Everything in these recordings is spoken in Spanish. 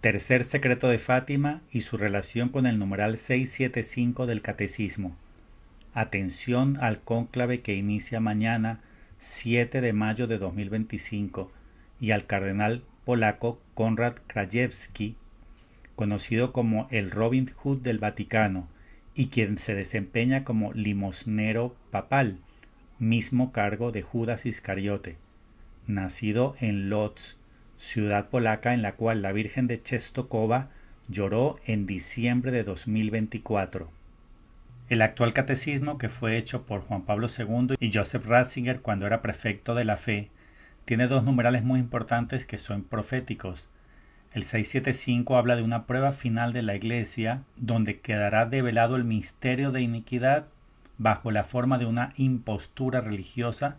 Tercer secreto de Fátima y su relación con el numeral 675 del Catecismo. Atención al cónclave que inicia mañana, 7 de mayo de 2025, y al cardenal polaco Konrad Krajewski, conocido como el Robin Hood del Vaticano, y quien se desempeña como limosnero papal, mismo cargo de Judas Iscariote, nacido en Lodz, ciudad polaca en la cual la Virgen de Czestochowa lloró en diciembre de 2024. El actual catecismo, que fue hecho por Juan Pablo II y Joseph Ratzinger cuando era prefecto de la fe, tiene dos numerales muy importantes que son proféticos. El 675 habla de una prueba final de la Iglesia donde quedará develado el misterio de iniquidad bajo la forma de una impostura religiosa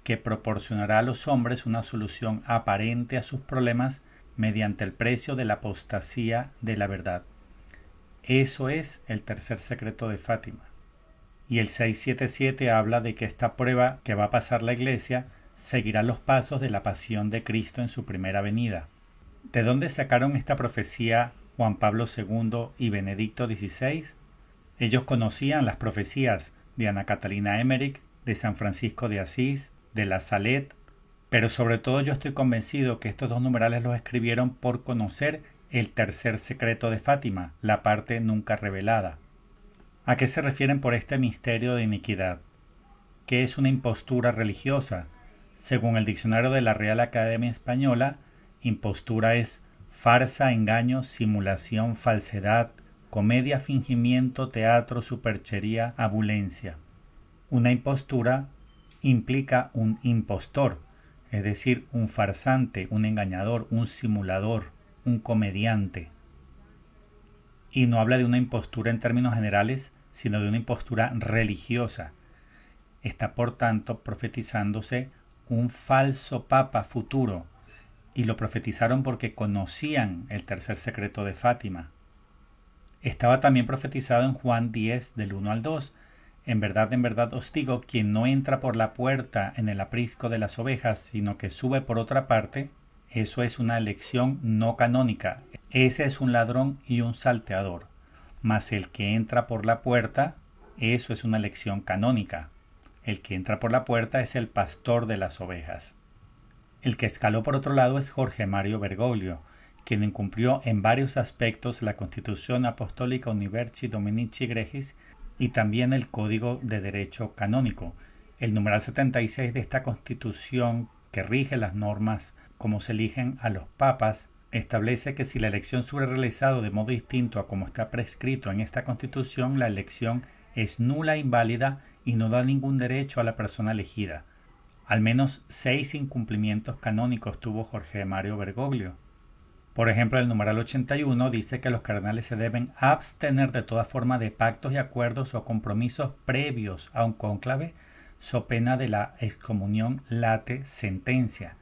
que proporcionará a los hombres una solución aparente a sus problemas mediante el precio de la apostasía de la verdad. Eso es el tercer secreto de Fátima. Y el 677 habla de que esta prueba que va a pasar la Iglesia seguirá los pasos de la pasión de Cristo en su primera venida. ¿De dónde sacaron esta profecía Juan Pablo II y Benedicto XVI? Ellos conocían las profecías de Ana Catalina Emmerich, de San Francisco de Asís, de la Salette, pero sobre todo yo estoy convencido que estos dos numerales los escribieron por conocer el tercer secreto de Fátima, la parte nunca revelada. ¿A qué se refieren por este misterio de iniquidad? ¿Qué es una impostura religiosa? Según el diccionario de la Real Academia Española, impostura es farsa, engaño, simulación, falsedad, comedia, fingimiento, teatro, superchería, abulencia. Una impostura implica un impostor, es decir, un farsante, un engañador, un simulador, un comediante. Y no habla de una impostura en términos generales, sino de una impostura religiosa. Está, por tanto, profetizándose un falso papa futuro, y lo profetizaron porque conocían el tercer secreto de Fátima. Estaba también profetizado en Juan 10, del 1 al 2. En verdad os digo, quien no entra por la puerta en el aprisco de las ovejas, sino que sube por otra parte, eso es una elección no canónica. Ese es un ladrón y un salteador. Mas el que entra por la puerta, eso es una elección canónica. El que entra por la puerta es el pastor de las ovejas. El que escaló por otro lado es Jorge Mario Bergoglio, quien incumplió en varios aspectos la Constitución Apostólica Universi Dominici Gregis y también el Código de Derecho Canónico. El numeral 76 de esta Constitución, que rige las normas como se eligen a los papas, establece que si la elección se hubiera realizado de modo distinto a como está prescrito en esta Constitución, la elección es nula e inválida y no da ningún derecho a la persona elegida. Al menos 6 incumplimientos canónicos tuvo Jorge Mario Bergoglio. Por ejemplo, el numeral 81 dice que los cardenales se deben abstener de toda forma de pactos y acuerdos o compromisos previos a un cónclave, so pena de la excomunión late sentencia.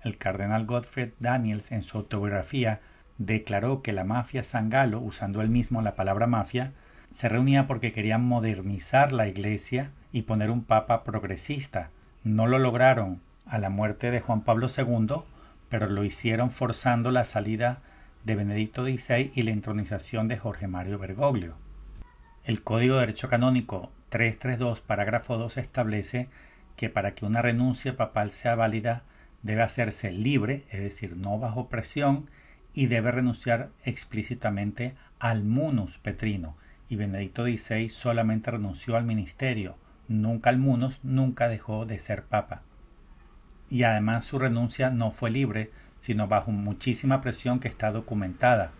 El cardenal Gottfried Daniels, en su autobiografía, declaró que la mafia San Galo, usando él mismo la palabra mafia, se reunía porque querían modernizar la Iglesia y poner un papa progresista. No lo lograron a la muerte de Juan Pablo II, pero lo hicieron forzando la salida de Benedicto XVI y la entronización de Jorge Mario Bergoglio. El Código de Derecho Canónico 332, parágrafo 2, establece que para que una renuncia papal sea válida debe hacerse libre, es decir, no bajo presión, y debe renunciar explícitamente al munus petrino, y Benedicto XVI solamente renunció al ministerio, nunca al munus, nunca dejó de ser papa. Y además su renuncia no fue libre, sino bajo muchísima presión que está documentada.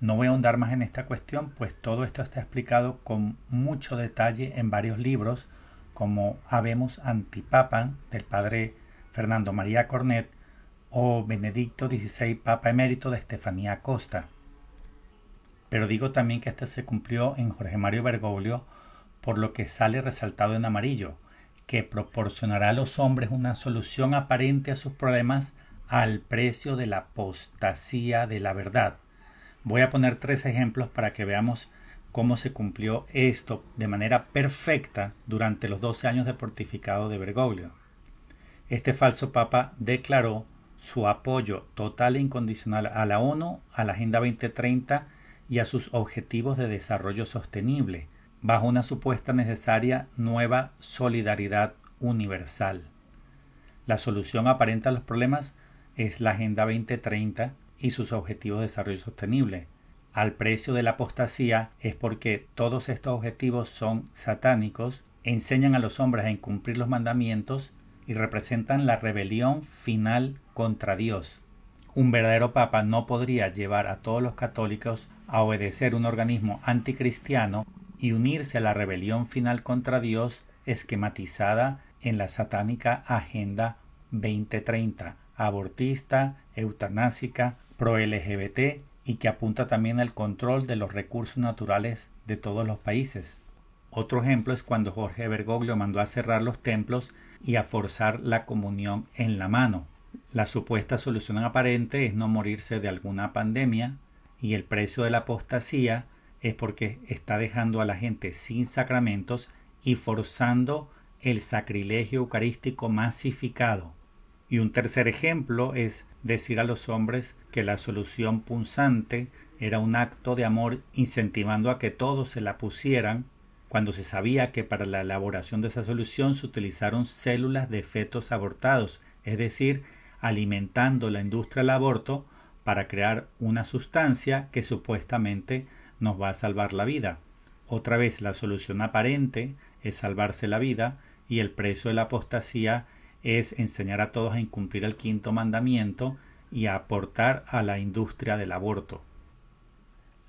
No voy a ahondar más en esta cuestión, pues todo esto está explicado con mucho detalle en varios libros, como Habemus Antipapam, del padre Fernando María Cornet, o Benedicto XVI, Papa Emérito, de Estefanía Costa. Pero digo también que este se cumplió en Jorge Mario Bergoglio, por lo que sale resaltado en amarillo, que proporcionará a los hombres una solución aparente a sus problemas al precio de la apostasía de la verdad. Voy a poner 3 ejemplos para que veamos cómo se cumplió esto de manera perfecta durante los 12 años de pontificado de Bergoglio. Este falso papa declaró su apoyo total e incondicional a la ONU, a la Agenda 2030 y a sus objetivos de desarrollo sostenible, bajo una supuesta necesaria nueva solidaridad universal. La solución aparente a los problemas es la Agenda 2030 y sus objetivos de desarrollo sostenible. Al precio de la apostasía es porque todos estos objetivos son satánicos, enseñan a los hombres a incumplir los mandamientos y representan la rebelión final contra Dios. Un verdadero papa no podría llevar a todos los católicos a obedecer un organismo anticristiano y unirse a la rebelión final contra Dios esquematizada en la satánica Agenda 2030, abortista, eutanásica, pro-LGBT y que apunta también al control de los recursos naturales de todos los países. Otro ejemplo es cuando Jorge Bergoglio mandó a cerrar los templos y a forzar la comunión en la mano. La supuesta solución aparente es no morirse de alguna pandemia y el precio de la apostasía es porque está dejando a la gente sin sacramentos y forzando el sacrilegio eucarístico masificado. Y un tercer ejemplo es decir a los hombres que la solución punzante era un acto de amor incentivando a que todos se la pusieran, cuando se sabía que para la elaboración de esa solución se utilizaron células de fetos abortados, es decir, alimentando la industria del aborto para crear una sustancia que supuestamente nos va a salvar la vida. Otra vez, la solución aparente es salvarse la vida y el precio de la apostasía es enseñar a todos a incumplir el quinto mandamiento y a aportar a la industria del aborto.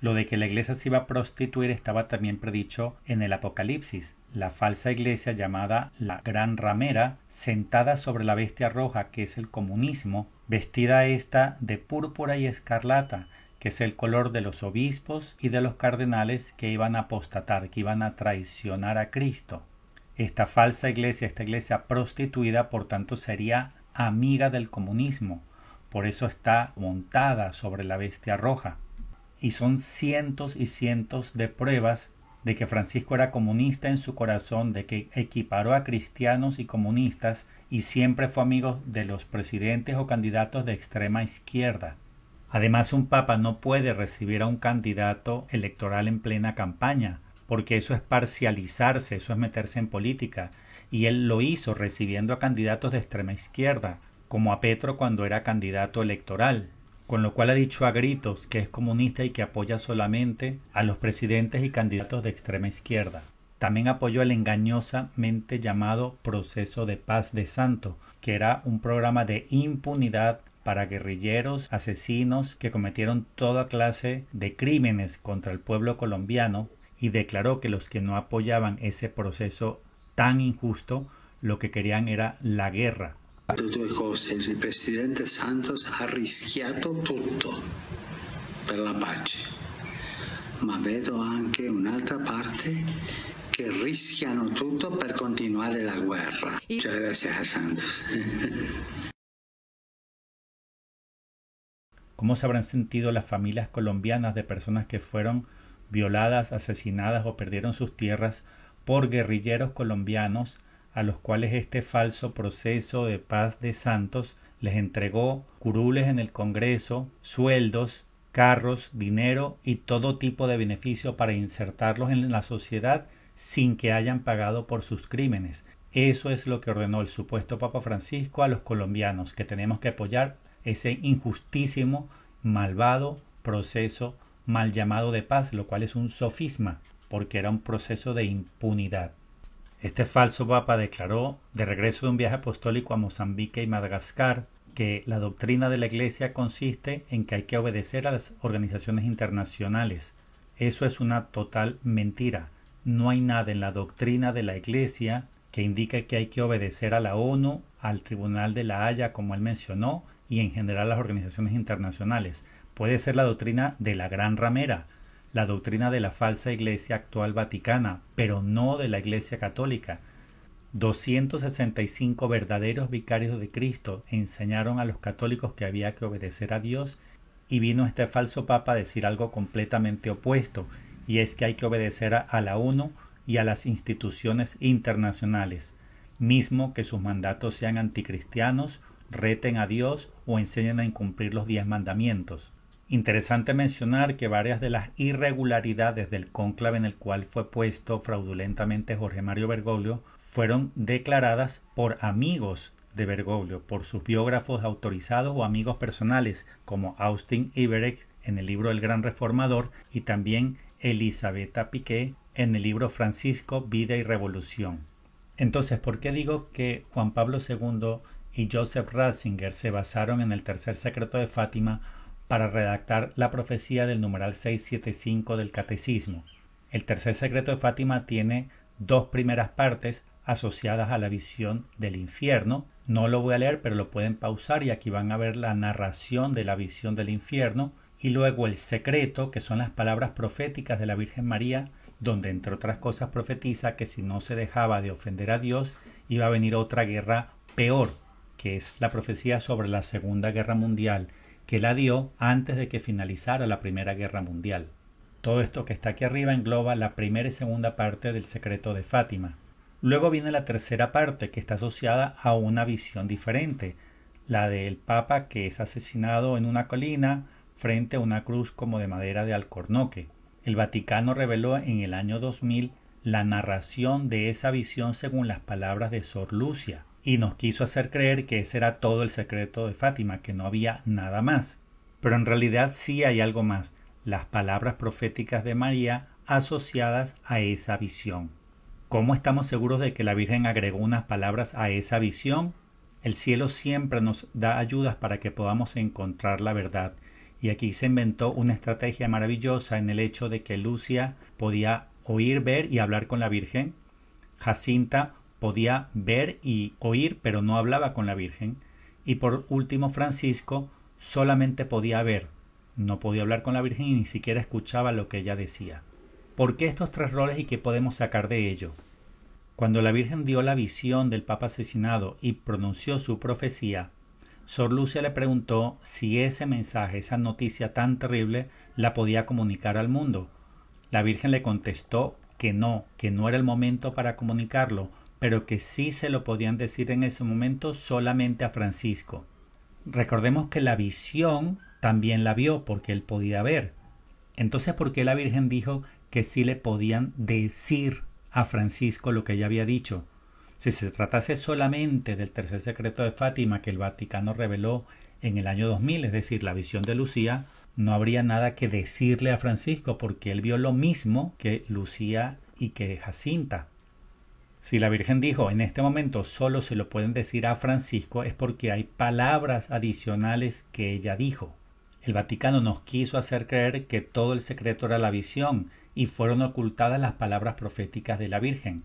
Lo de que la iglesia se iba a prostituir estaba también predicho en el Apocalipsis. La falsa iglesia llamada la Gran Ramera, sentada sobre la bestia roja que es el comunismo, vestida esta de púrpura y escarlata, que es el color de los obispos y de los cardenales que iban a apostatar, que iban a traicionar a Cristo. Esta falsa iglesia, esta iglesia prostituida, por tanto sería amiga del comunismo, por eso está montada sobre la bestia roja. Y son cientos y cientos de pruebas de que Francisco era comunista en su corazón, de que equiparó a cristianos y comunistas y siempre fue amigo de los presidentes o candidatos de extrema izquierda. Además, un papa no puede recibir a un candidato electoral en plena campaña, porque eso es parcializarse, eso es meterse en política. Y él lo hizo recibiendo a candidatos de extrema izquierda, como a Petro cuando era candidato electoral. Con lo cual ha dicho a gritos que es comunista y que apoya solamente a los presidentes y candidatos de extrema izquierda. También apoyó el engañosamente llamado Proceso de Paz de Santo, que era un programa de impunidad para guerrilleros, asesinos que cometieron toda clase de crímenes contra el pueblo colombiano, y declaró que los que no apoyaban ese proceso tan injusto lo que querían era la guerra. Due cose, il presidente Santos ha rischiato tutto per la pace, ma vedo anche un'altra parte che rischiano tutto per continuare la guerra. Muchas gracias a Santos. ¿Cómo se habrán sentido las familias colombianas de personas que fueron violadas, asesinadas o perdieron sus tierras por guerrilleros colombianos a los cuales este falso proceso de paz de Santos les entregó curules en el Congreso, sueldos, carros, dinero y todo tipo de beneficio para insertarlos en la sociedad sin que hayan pagado por sus crímenes? Eso es lo que ordenó el supuesto Papa Francisco a los colombianos, que tenemos que apoyar ese injustísimo, malvado proceso mal llamado de paz, lo cual es un sofisma, porque era un proceso de impunidad. Este falso papa declaró, de regreso de un viaje apostólico a Mozambique y Madagascar, que la doctrina de la Iglesia consiste en que hay que obedecer a las organizaciones internacionales. Eso es una total mentira. No hay nada en la doctrina de la Iglesia que indique que hay que obedecer a la ONU, al Tribunal de la Haya, como él mencionó, y en general a las organizaciones internacionales. Puede ser la doctrina de la Gran Ramera, la doctrina de la falsa Iglesia actual vaticana, pero no de la Iglesia católica. 265 verdaderos vicarios de Cristo enseñaron a los católicos que había que obedecer a Dios, y vino este falso papa a decir algo completamente opuesto, y es que hay que obedecer a la ONU y a las instituciones internacionales, mismo que sus mandatos sean anticristianos, reten a Dios o enseñen a incumplir los 10 mandamientos. Interesante mencionar que varias de las irregularidades del cónclave en el cual fue puesto fraudulentamente Jorge Mario Bergoglio fueron declaradas por amigos de Bergoglio, por sus biógrafos autorizados o amigos personales, como Austin Iverex en el libro El Gran Reformador y también Elisabetta Piqué en el libro Francisco, Vida y Revolución. Entonces, ¿por qué digo que Juan Pablo II y Joseph Ratzinger se basaron en el tercer secreto de Fátima para redactar la profecía del numeral 675 del Catecismo? El tercer secreto de Fátima tiene dos primeras partes asociadas a la visión del infierno. No lo voy a leer, pero lo pueden pausar y aquí van a ver la narración de la visión del infierno y luego el secreto, que son las palabras proféticas de la Virgen María, donde entre otras cosas profetiza que si no se dejaba de ofender a Dios iba a venir otra guerra peor, que es la profecía sobre la Segunda Guerra Mundial, que la dio antes de que finalizara la Primera Guerra Mundial. Todo esto que está aquí arriba engloba la primera y segunda parte del secreto de Fátima. Luego viene la tercera parte, que está asociada a una visión diferente, la del Papa que es asesinado en una colina frente a una cruz como de madera de alcornoque. El Vaticano reveló en el año 2000 la narración de esa visión según las palabras de Sor Lucia y nos quiso hacer creer que ese era todo el secreto de Fátima, que no había nada más. Pero en realidad sí hay algo más, las palabras proféticas de María asociadas a esa visión. ¿Cómo estamos seguros de que la Virgen agregó unas palabras a esa visión? El cielo siempre nos da ayudas para que podamos encontrar la verdad. Y aquí se inventó una estrategia maravillosa en el hecho de que Lucia podía oír, ver y hablar con la Virgen. Jacinta podía ver y oír, pero no hablaba con la Virgen. Y por último, Francisco solamente podía ver, no podía hablar con la Virgen y ni siquiera escuchaba lo que ella decía. ¿Por qué estos tres roles y qué podemos sacar de ello? Cuando la Virgen dio la visión del Papa asesinado y pronunció su profecía, Sor Lucia le preguntó si ese mensaje, esa noticia tan terrible, la podía comunicar al mundo. La Virgen le contestó que no era el momento para comunicarlo, pero que sí se lo podían decir en ese momento solamente a Francisco. Recordemos que la visión también la vio porque él podía ver. Entonces, ¿por qué la Virgen dijo que sí le podían decir a Francisco lo que ella había dicho? Si se tratase solamente del tercer secreto de Fátima que el Vaticano reveló en el año 2000, es decir, la visión de Lucía, no habría nada que decirle a Francisco porque él vio lo mismo que Lucía y que Jacinta. Si la Virgen dijo en este momento solo se lo pueden decir a Francisco es porque hay palabras adicionales que ella dijo. El Vaticano nos quiso hacer creer que todo el secreto era la visión y fueron ocultadas las palabras proféticas de la Virgen.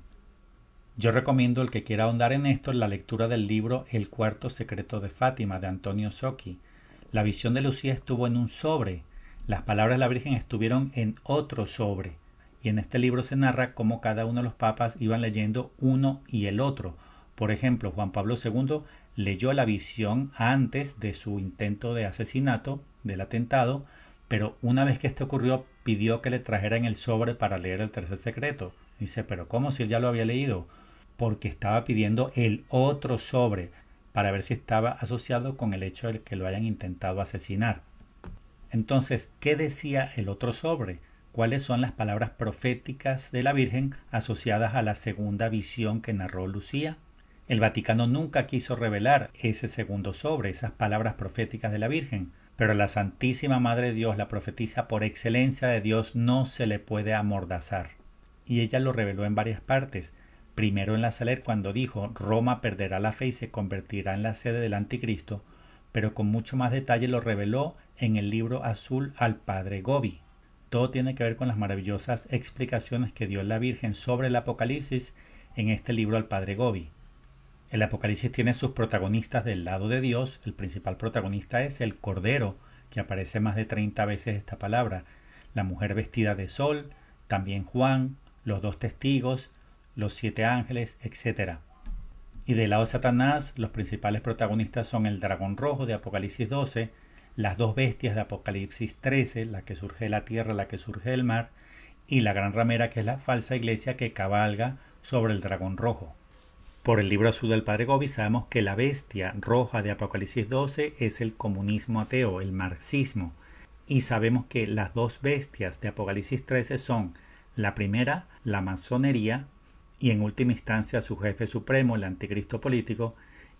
Yo recomiendo al que quiera ahondar en esto la lectura del libro El cuarto secreto de Fátima de Antonio Socchi. La visión de Lucía estuvo en un sobre, las palabras de la Virgen estuvieron en otro sobre. Y en este libro se narra cómo cada uno de los papas iban leyendo uno y el otro. Por ejemplo, Juan Pablo II leyó la visión antes de su intento de asesinato, del atentado, pero una vez que esto ocurrió pidió que le trajeran el sobre para leer el tercer secreto. Dice, pero ¿cómo si él ya lo había leído? Porque estaba pidiendo el otro sobre para ver si estaba asociado con el hecho de que lo hayan intentado asesinar. Entonces, ¿qué decía el otro sobre? ¿Cuáles son las palabras proféticas de la Virgen asociadas a la segunda visión que narró Lucía? El Vaticano nunca quiso revelar ese segundo sobre, esas palabras proféticas de la Virgen, pero la Santísima Madre de Dios, la profetisa por excelencia de Dios, no se le puede amordazar. Y ella lo reveló en varias partes. Primero en la Saler cuando dijo Roma perderá la fe y se convertirá en la sede del anticristo, pero con mucho más detalle lo reveló en el libro azul al Padre Gobi. Todo tiene que ver con las maravillosas explicaciones que dio la Virgen sobre el Apocalipsis en este libro al Padre Gobi. El Apocalipsis tiene sus protagonistas del lado de Dios. El principal protagonista es el Cordero, que aparece más de 30 veces esta palabra, la mujer vestida de sol, también Juan, los dos testigos, los 7 ángeles, etc. Y del lado de Satanás, los principales protagonistas son el dragón rojo de Apocalipsis 12, las dos bestias de Apocalipsis 13, la que surge de la tierra, la que surge del mar, y la gran ramera que es la falsa iglesia que cabalga sobre el dragón rojo. Por el libro azul del Padre Gobi sabemos que la bestia roja de Apocalipsis 12 es el comunismo ateo, el marxismo. Y sabemos que las dos bestias de Apocalipsis 13 son la primera, la masonería, y en última instancia su jefe supremo, el anticristo político,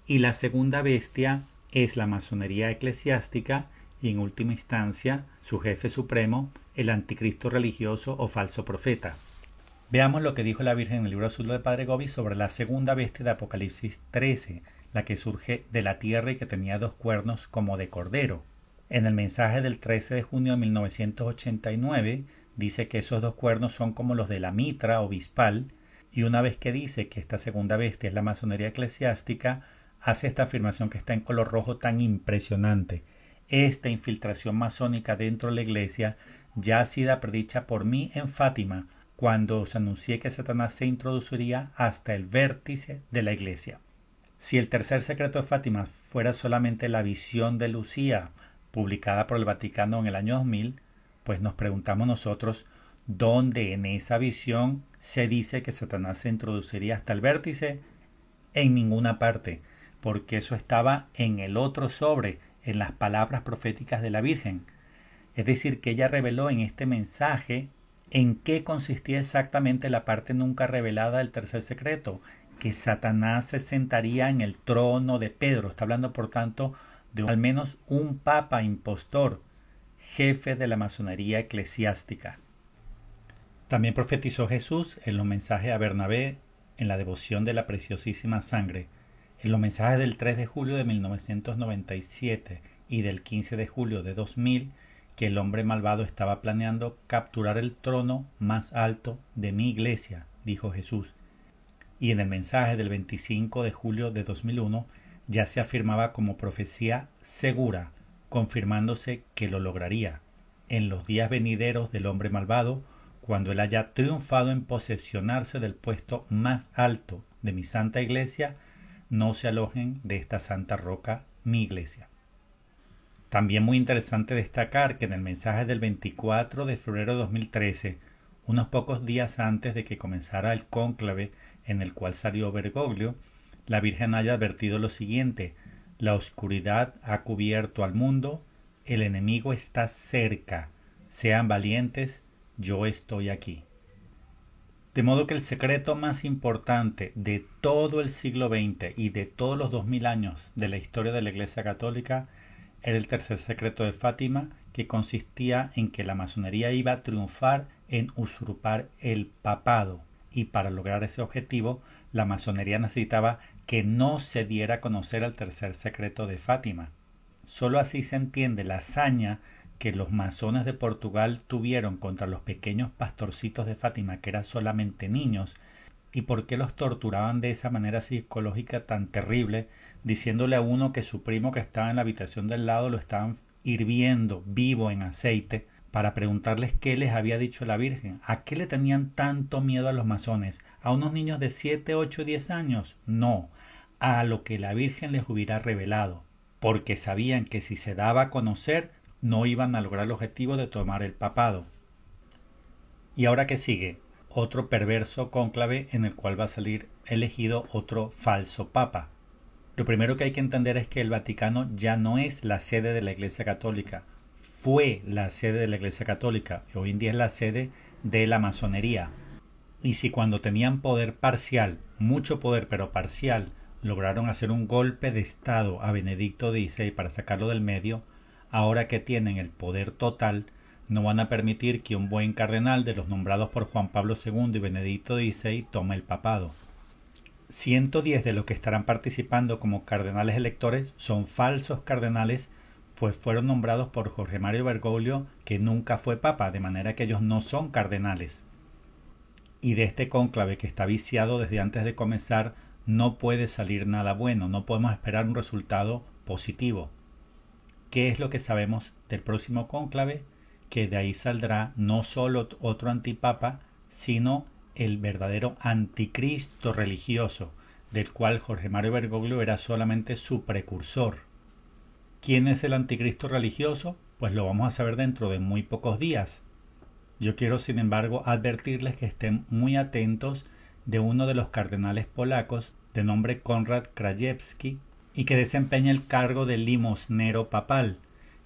y la segunda bestia es la masonería eclesiástica y en última instancia su jefe supremo, el anticristo religioso o falso profeta. Veamos lo que dijo la Virgen en el libro azul del Padre Gobi sobre la segunda bestia de Apocalipsis 13, la que surge de la tierra y que tenía dos cuernos como de cordero. En el mensaje del 13 de junio de 1989 dice que esos dos cuernos son como los de la mitra obispal, y una vez que dice que esta segunda bestia es la masonería eclesiástica, hace esta afirmación que está en color rojo tan impresionante. Esta infiltración masónica dentro de la iglesia ya ha sido predicha por mí en Fátima, cuando os anuncié que Satanás se introduciría hasta el vértice de la iglesia. Si el tercer secreto de Fátima fuera solamente la visión de Lucía, publicada por el Vaticano en el año 2000, pues nos preguntamos nosotros, ¿dónde en esa visión se dice que Satanás se introduciría hasta el vértice? En ninguna parte, porque eso estaba en el otro sobre, en las palabras proféticas de la Virgen. Es decir, que ella reveló en este mensaje en qué consistía exactamente la parte nunca revelada del tercer secreto, que Satanás se sentaría en el trono de Pedro. Está hablando, por tanto, de al menos un papa impostor, jefe de la masonería eclesiástica. También profetizó Jesús en los mensajes a Bernabé en la devoción de la preciosísima sangre, en los mensajes del 3 de julio de 1997 y del 15 de julio de 2000, que el hombre malvado estaba planeando capturar el trono más alto de mi iglesia, dijo Jesús. Y en el mensaje del 25 de julio de 2001 ya se afirmaba como profecía segura, confirmándose que lo lograría en los días venideros del hombre malvado, cuando él haya triunfado en posesionarse del puesto más alto de mi santa iglesia. No se alojen de esta santa roca, mi iglesia. También muy interesante destacar que en el mensaje del 24 de febrero de 2013, unos pocos días antes de que comenzara el cónclave en el cual salió Bergoglio, la Virgen haya advertido lo siguiente: la oscuridad ha cubierto al mundo, el enemigo está cerca, sean valientes, yo estoy aquí. De modo que el secreto más importante de todo el siglo XX y de todos los 2000 años de la historia de la Iglesia Católica era el tercer secreto de Fátima, que consistía en que la masonería iba a triunfar en usurpar el papado, y para lograr ese objetivo la masonería necesitaba que no se diera a conocer el tercer secreto de Fátima. Solo así se entiende la hazaña que los masones de Portugal tuvieron contra los pequeños pastorcitos de Fátima, que eran solamente niños, y por qué los torturaban de esa manera psicológica tan terrible, diciéndole a uno que su primo que estaba en la habitación del lado lo estaban hirviendo vivo en aceite, para preguntarles qué les había dicho la Virgen. ¿A qué le tenían tanto miedo a los masones? ¿A unos niños de 7, 8, 10 años? No, a lo que la Virgen les hubiera revelado, porque sabían que si se daba a conocer no iban a lograr el objetivo de tomar el papado. ¿Y ahora qué sigue? Otro perverso cónclave en el cual va a salir elegido otro falso papa. Lo primero que hay que entender es que el Vaticano ya no es la sede de la Iglesia Católica. Fue la sede de la Iglesia Católica y hoy en día es la sede de la masonería. Y si cuando tenían poder parcial, mucho poder pero parcial, lograron hacer un golpe de estado a Benedicto XVI para sacarlo del medio, ahora que tienen el poder total, no van a permitir que un buen cardenal de los nombrados por Juan Pablo II y Benedicto XVI tome el papado. 110 de los que estarán participando como cardenales electores son falsos cardenales, pues fueron nombrados por Jorge Mario Bergoglio, que nunca fue papa, de manera que ellos no son cardenales. Y de este cónclave, que está viciado desde antes de comenzar, no puede salir nada bueno, no podemos esperar un resultado positivo. ¿Qué es lo que sabemos del próximo cónclave? Que de ahí saldrá no solo otro antipapa, sino el verdadero anticristo religioso, del cual Jorge Mario Bergoglio era solamente su precursor. ¿Quién es el anticristo religioso? Pues lo vamos a saber dentro de muy pocos días. Yo quiero, sin embargo, advertirles que estén muy atentos de uno de los cardenales polacos de nombre Konrad Krajewski, y que desempeña el cargo de limosnero papal,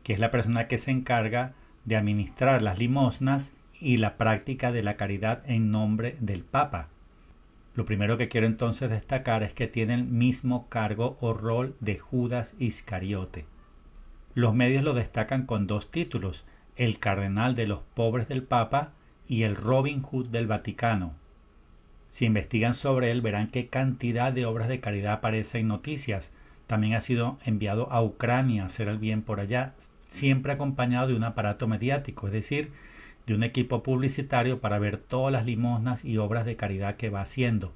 que es la persona que se encarga de administrar las limosnas y la práctica de la caridad en nombre del Papa. Lo primero que quiero entonces destacar es que tiene el mismo cargo o rol de Judas Iscariote. Los medios lo destacan con dos títulos: el cardenal de los pobres del Papa y el Robin Hood del Vaticano. Si investigan sobre él verán qué cantidad de obras de caridad aparece en noticias. También ha sido enviado a Ucrania a hacer el bien por allá, siempre acompañado de un aparato mediático, es decir, de un equipo publicitario para ver todas las limosnas y obras de caridad que va haciendo.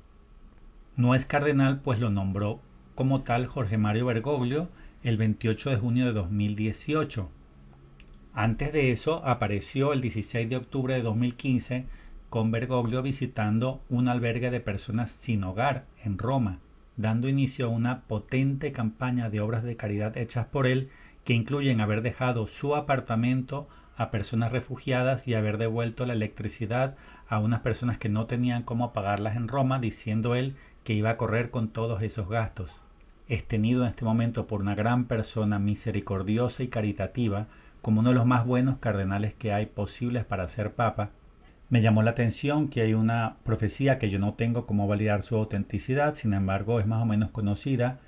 No es cardenal, pues lo nombró como tal Jorge Mario Bergoglio el 28 de junio de 2018. Antes de eso apareció el 16 de octubre de 2015 con Bergoglio visitando un albergue de personas sin hogar en Roma, dando inicio a una potente campaña de obras de caridad hechas por él, que incluyen haber dejado su apartamento a personas refugiadas y haber devuelto la electricidad a unas personas que no tenían cómo pagarlas en Roma, diciendo él que iba a correr con todos esos gastos. Es tenido en este momento por una gran persona misericordiosa y caritativa, como uno de los más buenos cardenales que hay posibles para ser papa. Me llamó la atención que hay una profecía que yo no tengo cómo validar su autenticidad, sin embargo es más o menos conocida,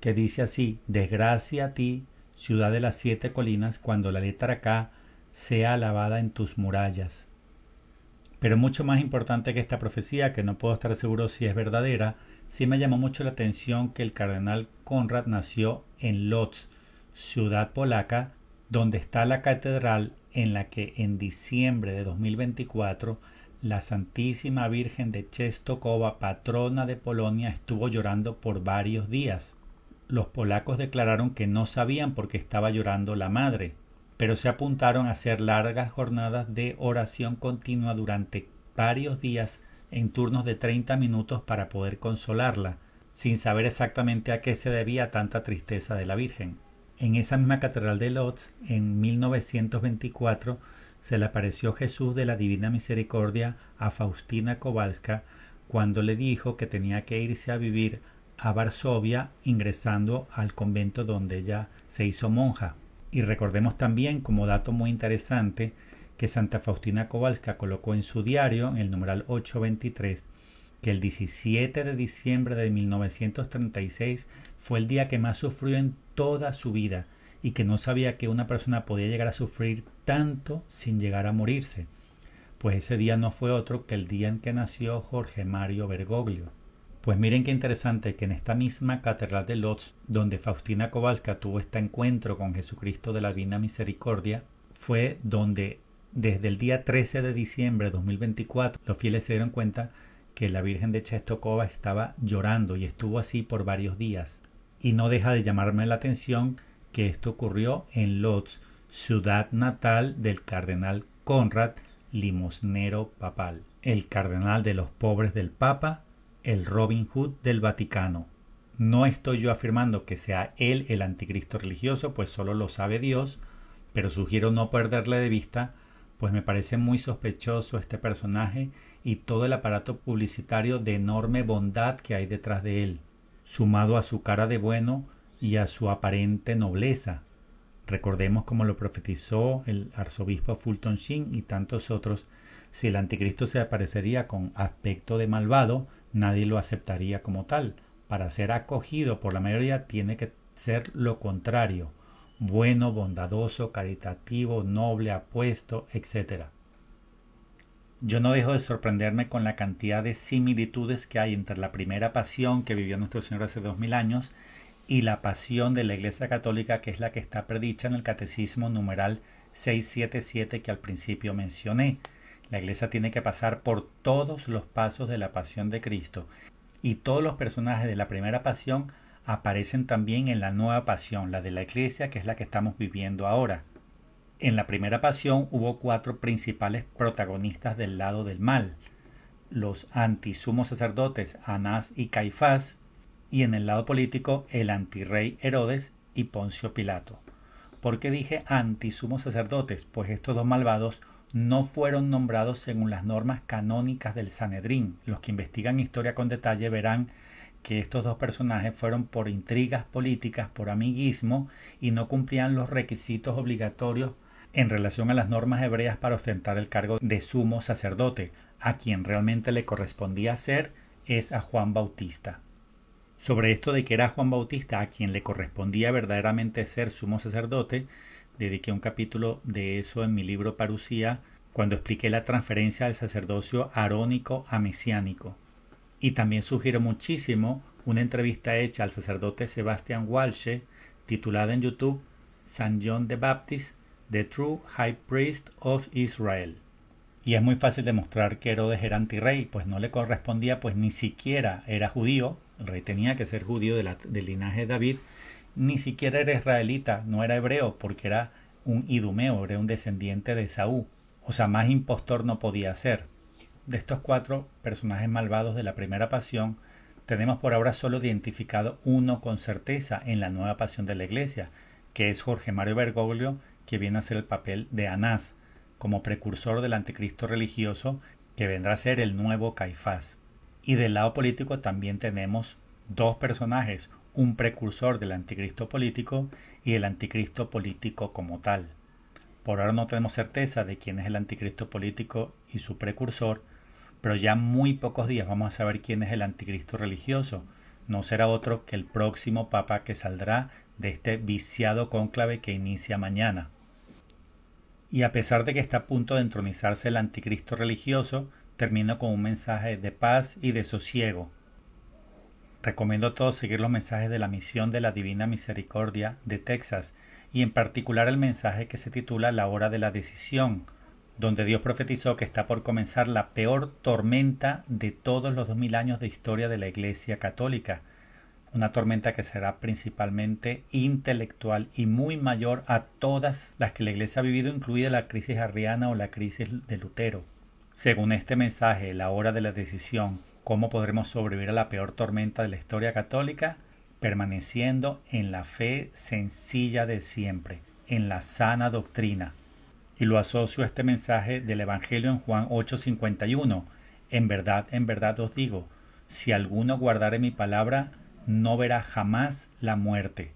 que dice así: desgracia a ti, ciudad de las 7 colinas, cuando la letra K sea alabada en tus murallas. Pero mucho más importante que esta profecía, que no puedo estar seguro si es verdadera, sí me llamó mucho la atención que el cardenal Konrad nació en Lodz, ciudad polaca, donde está la catedral en la que en diciembre de 2024 la Santísima Virgen de Częstochowa, patrona de Polonia, estuvo llorando por varios días. Los polacos declararon que no sabían por qué estaba llorando la madre, pero se apuntaron a hacer largas jornadas de oración continua durante varios días en turnos de 30 minutos para poder consolarla, sin saber exactamente a qué se debía tanta tristeza de la Virgen. En esa misma catedral de Lodz, en 1924, se le apareció Jesús de la Divina Misericordia a Faustina Kowalska cuando le dijo que tenía que irse a vivir a Varsovia, ingresando al convento donde ella se hizo monja. Y recordemos también, como dato muy interesante, que Santa Faustina Kowalska colocó en su diario, en el numeral 823, que el 17 de diciembre de 1936 fue el día que más sufrió en toda su vida, y que no sabía que una persona podía llegar a sufrir tanto sin llegar a morirse, pues ese día no fue otro que el día en que nació Jorge Mario Bergoglio. Pues miren qué interesante que en esta misma catedral de Lodz, donde Faustina Kowalska tuvo este encuentro con Jesucristo de la Divina Misericordia, fue donde desde el día 13 de diciembre de 2024 los fieles se dieron cuenta que la Virgen de Częstochowa estaba llorando, y estuvo así por varios días. Y no deja de llamarme la atención que esto ocurrió en Lodz, ciudad natal del cardenal Konrad, limosnero papal, el cardenal de los pobres del Papa, el Robin Hood del Vaticano. No estoy yo afirmando que sea él el anticristo religioso, pues solo lo sabe Dios, pero sugiero no perderle de vista, pues me parece muy sospechoso este personaje y todo el aparato publicitario de enorme bondad que hay detrás de él, sumado a su cara de bueno y a su aparente nobleza. Recordemos como lo profetizó el arzobispo Fulton Sheen y tantos otros: si el anticristo se aparecería con aspecto de malvado, nadie lo aceptaría como tal. Para ser acogido por la mayoría tiene que ser lo contrario: bueno, bondadoso, caritativo, noble, apuesto, etc. Yo no dejo de sorprenderme con la cantidad de similitudes que hay entre la primera pasión que vivió nuestro Señor hace 2000 años y la pasión de la Iglesia Católica, que es la que está predicha en el Catecismo numeral 677 que al principio mencioné. La Iglesia tiene que pasar por todos los pasos de la pasión de Cristo, y todos los personajes de la primera pasión aparecen también en la nueva pasión, la de la Iglesia, que es la que estamos viviendo ahora. En la primera pasión hubo 4 principales protagonistas del lado del mal: los antisumos sacerdotes Anás y Caifás, y en el lado político el antirrey Herodes y Poncio Pilato. ¿Por qué dije antisumos sacerdotes? Pues estos dos malvados no fueron nombrados según las normas canónicas del Sanedrín. Los que investigan historia con detalle verán que estos dos personajes fueron por intrigas políticas, por amiguismo, y no cumplían los requisitos obligatorios en relación a las normas hebreas para ostentar el cargo de sumo sacerdote. A quien realmente le correspondía ser es a Juan Bautista. Sobre esto de que era Juan Bautista a quien le correspondía verdaderamente ser sumo sacerdote, dediqué un capítulo de eso en mi libro Parusía, cuando expliqué la transferencia del sacerdocio arónico a mesiánico. Y también sugiero muchísimo una entrevista hecha al sacerdote Sebastian Walshe, titulada en YouTube San John the Baptist, The True High Priest of Israel. Y es muy fácil demostrar que Herodes era antirrey, pues no le correspondía, pues ni siquiera era judío, el rey tenía que ser judío del linaje de David, ni siquiera era israelita, no era hebreo, porque era un idumeo, era un descendiente de Esaú. O sea, más impostor no podía ser. De estos 4 personajes malvados de la primera pasión, tenemos por ahora solo identificado uno con certeza en la nueva pasión de la iglesia, que es Jorge Mario Bergoglio, que viene a hacer el papel de Anás, como precursor del anticristo religioso, que vendrá a ser el nuevo Caifás. Y del lado político también tenemos 2 personajes, un precursor del anticristo político y el anticristo político como tal. Por ahora no tenemos certeza de quién es el anticristo político y su precursor, pero ya en muy pocos días vamos a saber quién es el anticristo religioso. No será otro que el próximo papa que saldrá de este viciado cónclave que inicia mañana. Y a pesar de que está a punto de entronizarse el anticristo religioso, termino con un mensaje de paz y de sosiego. Recomiendo a todos seguir los mensajes de la Misión de la Divina Misericordia de Texas, y en particular el mensaje que se titula La Hora de la Decisión, donde Dios profetizó que está por comenzar la peor tormenta de todos los 2000 años de historia de la Iglesia Católica. Una tormenta que será principalmente intelectual y muy mayor a todas las que la Iglesia ha vivido, incluida la crisis arriana o la crisis de Lutero. Según este mensaje, La Hora de la Decisión, ¿cómo podremos sobrevivir a la peor tormenta de la historia católica? Permaneciendo en la fe sencilla de siempre, en la sana doctrina. Y lo asocio a este mensaje del Evangelio en Juan 8:51. En verdad os digo, si alguno guardare mi palabra, no verá jamás la muerte.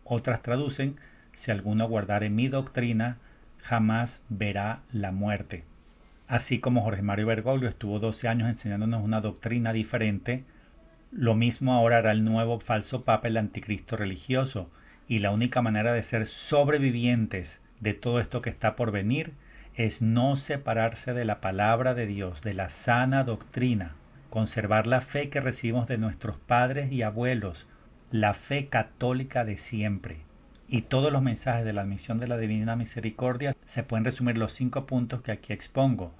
Otras traducen, si alguno guardare mi doctrina, jamás verá la muerte. Así como Jorge Mario Bergoglio estuvo 12 años enseñándonos una doctrina diferente, lo mismo ahora hará el nuevo falso papa, el anticristo religioso, y la única manera de ser sobrevivientes de todo esto que está por venir es no separarse de la palabra de Dios, de la sana doctrina, conservar la fe que recibimos de nuestros padres y abuelos, la fe católica de siempre. Y todos los mensajes de la misión de la Divina Misericordia se pueden resumir los 5 puntos que aquí expongo.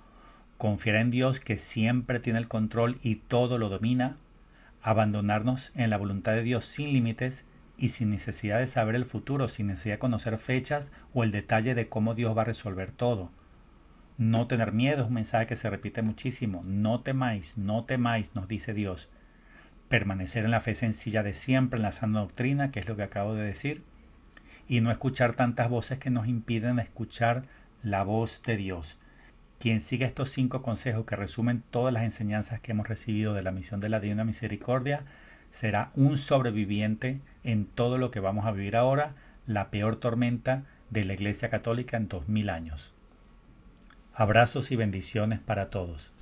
Confiar en Dios, que siempre tiene el control y todo lo domina. Abandonarnos en la voluntad de Dios sin límites y sin necesidad de saber el futuro, sin necesidad de conocer fechas o el detalle de cómo Dios va a resolver todo. No tener miedo es un mensaje que se repite muchísimo. No temáis, nos dice Dios. Permanecer en la fe sencilla de siempre, en la sana doctrina, que es lo que acabo de decir. Y no escuchar tantas voces que nos impiden escuchar la voz de Dios. Quien siga estos 5 consejos que resumen todas las enseñanzas que hemos recibido de la misión de la Divina Misericordia será un sobreviviente en todo lo que vamos a vivir ahora, la peor tormenta de la Iglesia Católica en 2000 años. Abrazos y bendiciones para todos.